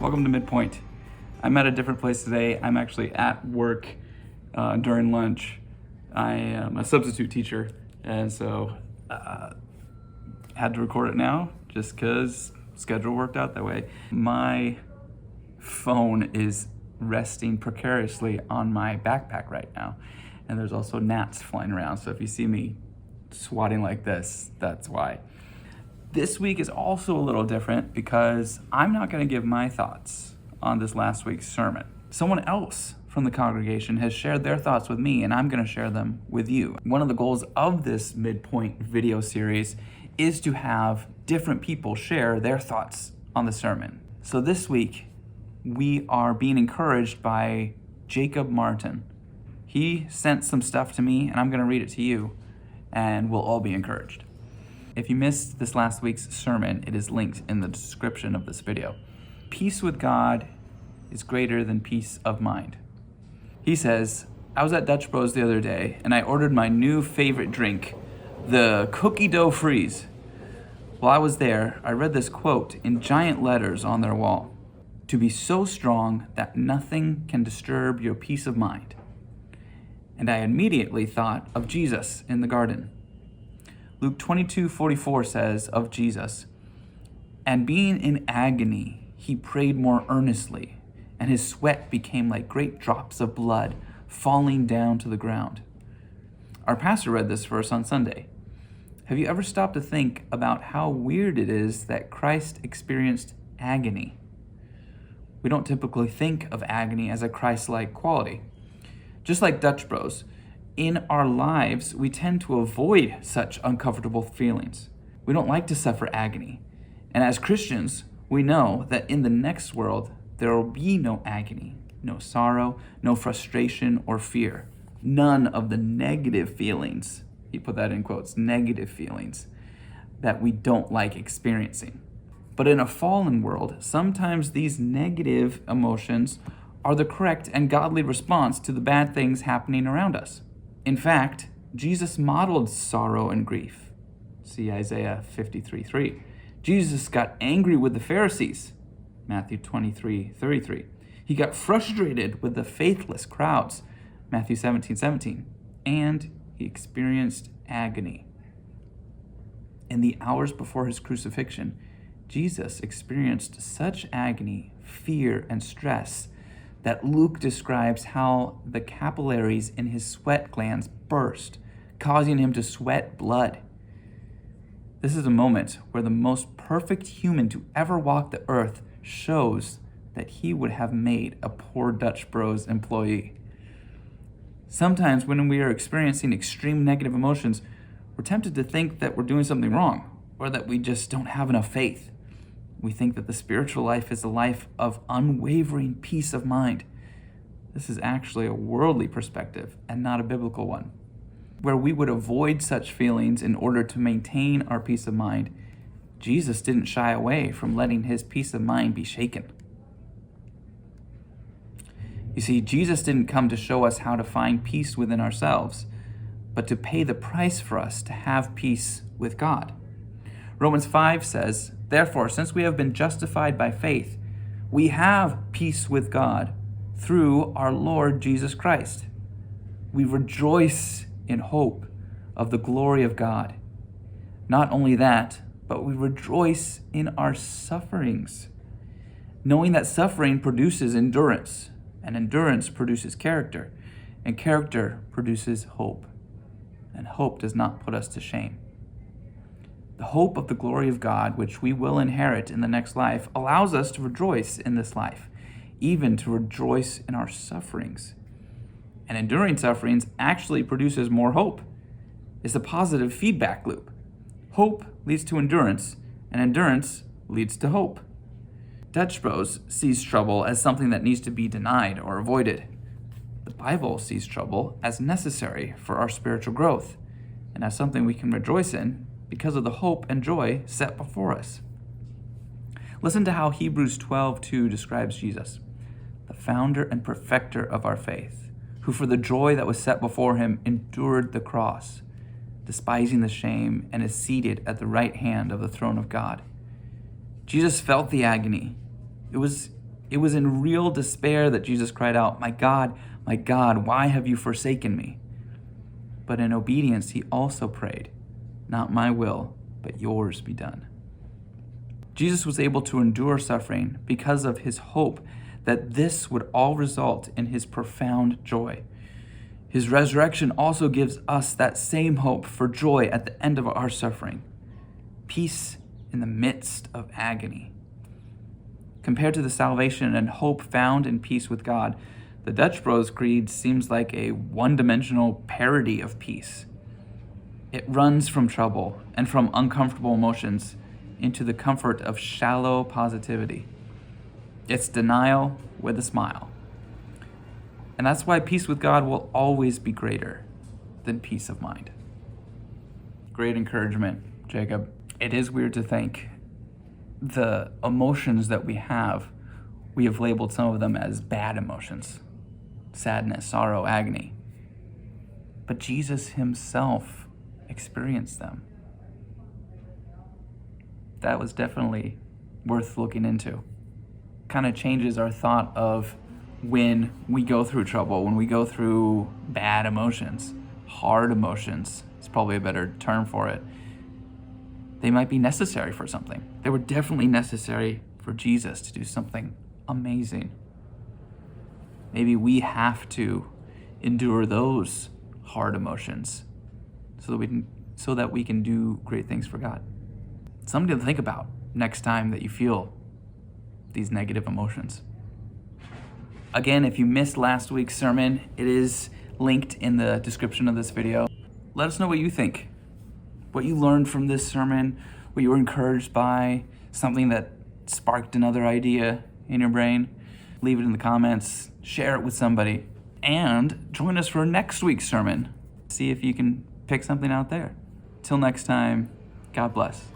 Welcome to Midpointe. I'm at a different place today. I'm actually at work during lunch. I am a substitute teacher, and so had to record it now just because schedule worked out that way. My phone is resting precariously on my backpack right now, and there's also gnats flying around, so if you see me swatting like this, that's why. This week is also a little different because I'm not going to give my thoughts on this last week's sermon. Someone else from the congregation has shared their thoughts with me, and I'm going to share them with you. One of the goals of this Midpointe video series is to have different people share their thoughts on the sermon. So this week, we are being encouraged by Jacob Martin. He sent some stuff to me, and I'm going to read it to you, and we'll all be encouraged. If you missed this last week's sermon, it is linked in the description of this video. Peace with God is greater than peace of mind. He says, I was at Dutch Bros the other day, and I ordered my new favorite drink, the cookie dough freeze. While I was there, I read this quote in giant letters on their wall. To be so strong that nothing can disturb your peace of mind. And I immediately thought of Jesus in the garden. Luke 22:44 says of Jesus, and being in agony, he prayed more earnestly, and his sweat became like great drops of blood falling down to the ground. Our pastor read this verse on Sunday. Have you ever stopped to think about how weird it is that Christ experienced agony? We don't typically think of agony as a Christ-like quality. Just like Dutch Bros, in our lives, we tend to avoid such uncomfortable feelings. We don't like to suffer agony. And as Christians, we know that in the next world, there will be no agony, no sorrow, no frustration or fear. None of the negative feelings, he put that in quotes, negative feelings that we don't like experiencing. But in a fallen world, sometimes these negative emotions are the correct and godly response to the bad things happening around us. In fact, Jesus modeled sorrow and grief. See Isaiah 53:3. Jesus got angry with the Pharisees. Matthew 23:33. He got frustrated with the faithless crowds. Matthew 17:17. And he experienced agony. In the hours before his crucifixion, Jesus experienced such agony, fear, and stress that Luke describes how the capillaries in his sweat glands burst, causing him to sweat blood. This is a moment where the most perfect human to ever walk the earth shows that he would have made a poor Dutch Bros employee. Sometimes when we are experiencing extreme negative emotions, we're tempted to think that we're doing something wrong or that we just don't have enough faith. We think that the spiritual life is a life of unwavering peace of mind. This is actually a worldly perspective and not a biblical one. Where we would avoid such feelings in order to maintain our peace of mind, Jesus didn't shy away from letting his peace of mind be shaken. You see, Jesus didn't come to show us how to find peace within ourselves, but to pay the price for us to have peace with God. Romans 5 says, therefore, since we have been justified by faith, we have peace with God through our Lord Jesus Christ. We rejoice in hope of the glory of God. Not only that, but we rejoice in our sufferings, knowing that suffering produces endurance, and endurance produces character, and character produces hope, and hope does not put us to shame. The hope of the glory of God, which we will inherit in the next life, allows us to rejoice in this life, even to rejoice in our sufferings. And enduring sufferings actually produces more hope. It's a positive feedback loop. Hope leads to endurance, and endurance leads to hope. Dutch Bros sees trouble as something that needs to be denied or avoided. The Bible sees trouble as necessary for our spiritual growth, and as something we can rejoice in because of the hope and joy set before us. Listen to how Hebrews 12:2 describes Jesus, the founder and perfecter of our faith, who for the joy that was set before him endured the cross, despising the shame, and is seated at the right hand of the throne of God. Jesus felt the agony. It was It was in real despair that Jesus cried out, my God, why have you forsaken me?" But in obedience, he also prayed, "Not my will, but yours be done." Jesus was able to endure suffering because of his hope that this would all result in his profound joy. His resurrection also gives us that same hope for joy at the end of our suffering, peace in the midst of agony. Compared to the salvation and hope found in peace with God, the Dutch Bros Creed seems like a one-dimensional parody of peace. It runs from trouble and from uncomfortable emotions into the comfort of shallow positivity. It's denial with a smile. And that's why peace with God will always be greater than peace of mind. Great encouragement, Jacob. It is weird to think the emotions that we have labeled some of them as bad emotions: sadness, sorrow, agony. But Jesus himself experienced them. That was definitely worth looking into. Kind of changes our thought of when we go through trouble, when we go through bad emotions, hard emotions is probably a better term for it. They might be necessary for something. They were definitely necessary for Jesus to do something amazing. Maybe we have to endure those hard emotions so that we can do great things for God. Something to think about next time that you feel these negative emotions. Again, if you missed last week's sermon, it is linked in the description of this video. Let us know what you think, what you learned from this sermon, what you were encouraged by, something that sparked another idea in your brain. Leave it in the comments, share it with somebody, and join us for next week's sermon. See if you can pick something out there. Till next time, God bless.